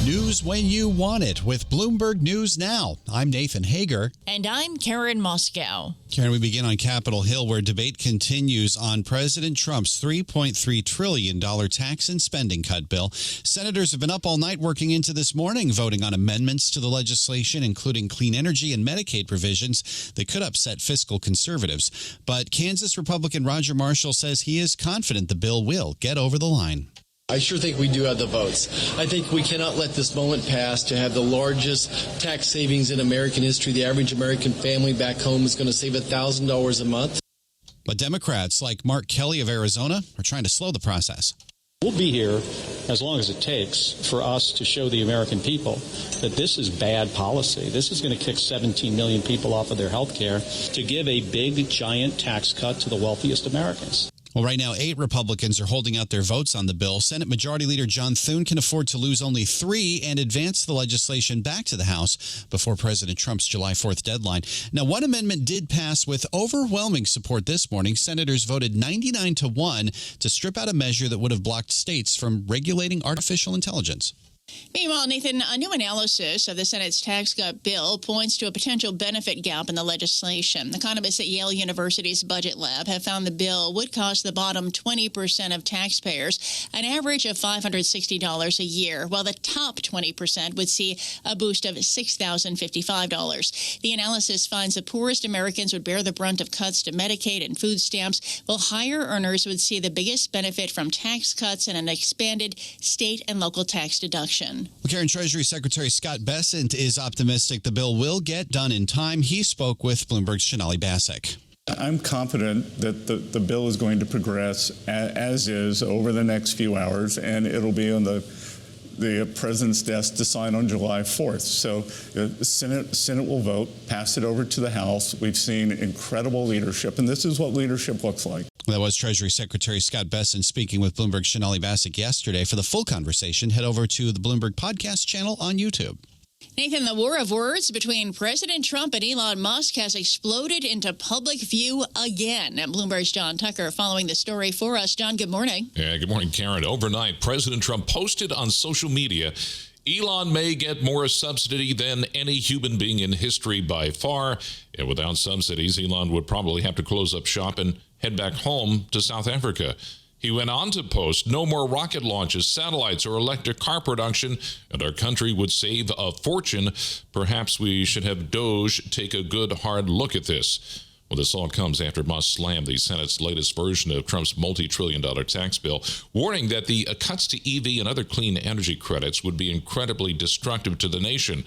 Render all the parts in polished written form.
News when you want it with Bloomberg News Now. I'm Nathan Hager. And I'm Karen Moskow. Karen, we begin on Capitol Hill, where debate continues on President Trump's $3.3 trillion tax and spending cut bill. Senators have been up all night working into this morning, voting on amendments to the legislation, including clean energy and Medicaid provisions that could upset fiscal conservatives. But Kansas Republican Roger Marshall says he is confident the bill will get over the line. I sure think we do have the votes. I think we cannot let this moment pass to have the largest tax savings in American history. The average American family back home is going to save $1,000 a month. But Democrats like Mark Kelly of Arizona are trying to slow the process. We'll be here as long as it takes for us to show the American people that this is bad policy. This is going to kick 17 million people off of their health care to give a big, giant tax cut to the wealthiest Americans. Well, right now, 8 Republicans are holding out their votes on the bill. Senate Majority Leader John Thune can afford to lose only 3 and advance the legislation back to the House before President Trump's July 4th deadline. Now, one amendment did pass with overwhelming support this morning. Senators voted 99-1 to strip out a measure that would have blocked states from regulating artificial intelligence. Meanwhile, Nathan, a new analysis of the Senate's tax cut bill points to a potential benefit gap in the legislation. Economists at Yale University's Budget Lab have found the bill would cost the bottom 20% of taxpayers an average of $560 a year, while the top 20% would see a boost of $6,055. The analysis finds the poorest Americans would bear the brunt of cuts to Medicaid and food stamps, while higher earners would see the biggest benefit from tax cuts and an expanded state and local tax deduction. Well, Karen, Treasury Secretary Scott Bessent is optimistic the bill will get done in time. He spoke with Bloomberg's Sonali Basak. I'm confident that the bill is going to progress as is over the next few hours, and it'll be on the president's desk to sign on July 4th. So the Senate will vote, pass it over to the House. We've seen incredible leadership, and this is what leadership looks like. That was Treasury Secretary Scott Bessent speaking with Bloomberg's Sonali Basak yesterday. For the full conversation, head over to the Bloomberg Podcast channel on YouTube. Nathan, the war of words between President Trump and Elon Musk has exploded into public view again. Bloomberg's John Tucker following the story for us. John, good morning. Yeah, good morning, Karen. Overnight, President Trump posted on social media, Elon may get more subsidy than any human being in history by far. And without subsidies, Elon would probably have to close up shop and head back home to South Africa. He went on to post, no more rocket launches, satellites, or electric car production, and our country would save a fortune. Perhaps we should have Doge take a good, hard look at this. Well, this all comes after Musk slammed the Senate's latest version of Trump's multi-trillion-dollar tax bill, warning that the cuts to EV and other clean energy credits would be incredibly destructive to the nation.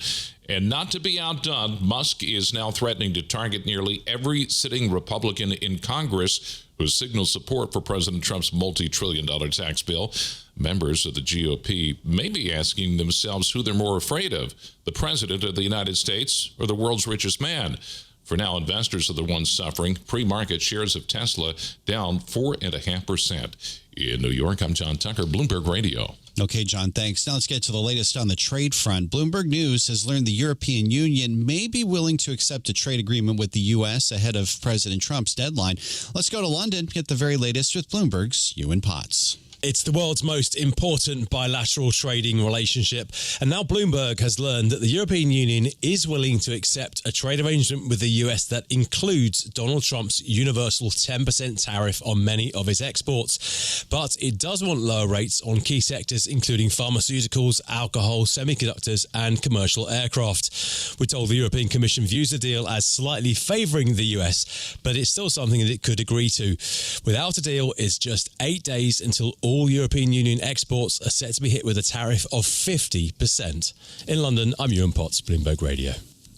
And not to be outdone, Musk is now threatening to target nearly every sitting Republican in Congress who signals support for President Trump's multi-trillion-dollar tax bill. Members of the GOP may be asking themselves who they're more afraid of, the President of the United States or the world's richest man. For now, investors are the ones suffering. Pre-market shares of Tesla down 4.5%. In New York, I'm John Tucker, Bloomberg Radio. Okay, John, thanks. Now let's get to the latest on the trade front. Bloomberg News has learned the European Union may be willing to accept a trade agreement with the U.S. ahead of President Trump's deadline. Let's go to London, get the very latest with Bloomberg's Ewan Potts. It's the world's most important bilateral trading relationship. And now Bloomberg has learned that the European Union is willing to accept a trade arrangement with the US that includes Donald Trump's universal 10% tariff on many of his exports. But it does want lower rates on key sectors, including pharmaceuticals, alcohol, semiconductors, and commercial aircraft. We're told the European Commission views the deal as slightly favoring the US, but it's still something that it could agree to. Without a deal, it's just 8 days until all European Union exports are set to be hit with a tariff of 50%. In London, I'm Ewan Potts, Bloomberg Radio.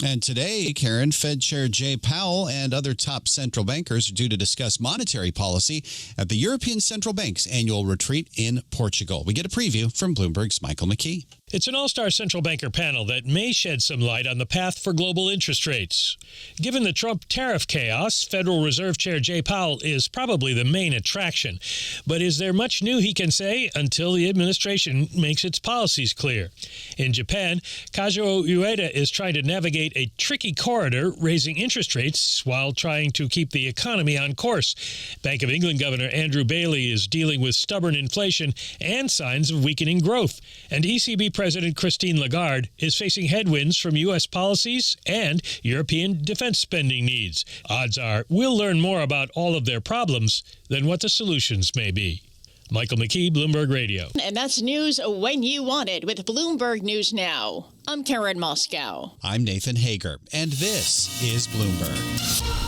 And today, Karen, Fed Chair Jay Powell and other top central bankers are due to discuss monetary policy at the European Central Bank's annual retreat in Portugal. We get a preview from Bloomberg's Michael McKee. It's an all-star central banker panel that may shed some light on the path for global interest rates. Given the Trump tariff chaos, Federal Reserve Chair Jay Powell is probably the main attraction. But is there much new he can say until the administration makes its policies clear? In Japan, Kazuo Ueda is trying to navigate a tricky corridor, raising interest rates while trying to keep the economy on course. Bank of England Governor Andrew Bailey is dealing with stubborn inflation and signs of weakening growth. And ECB President Christine Lagarde is facing headwinds from U.S. policies and European defense spending needs. Odds are we'll learn more about all of their problems than what the solutions may be. Michael McKee, Bloomberg Radio. And that's news when you want it with Bloomberg News Now. I'm Karen Moskow. I'm Nathan Hager, and this is Bloomberg.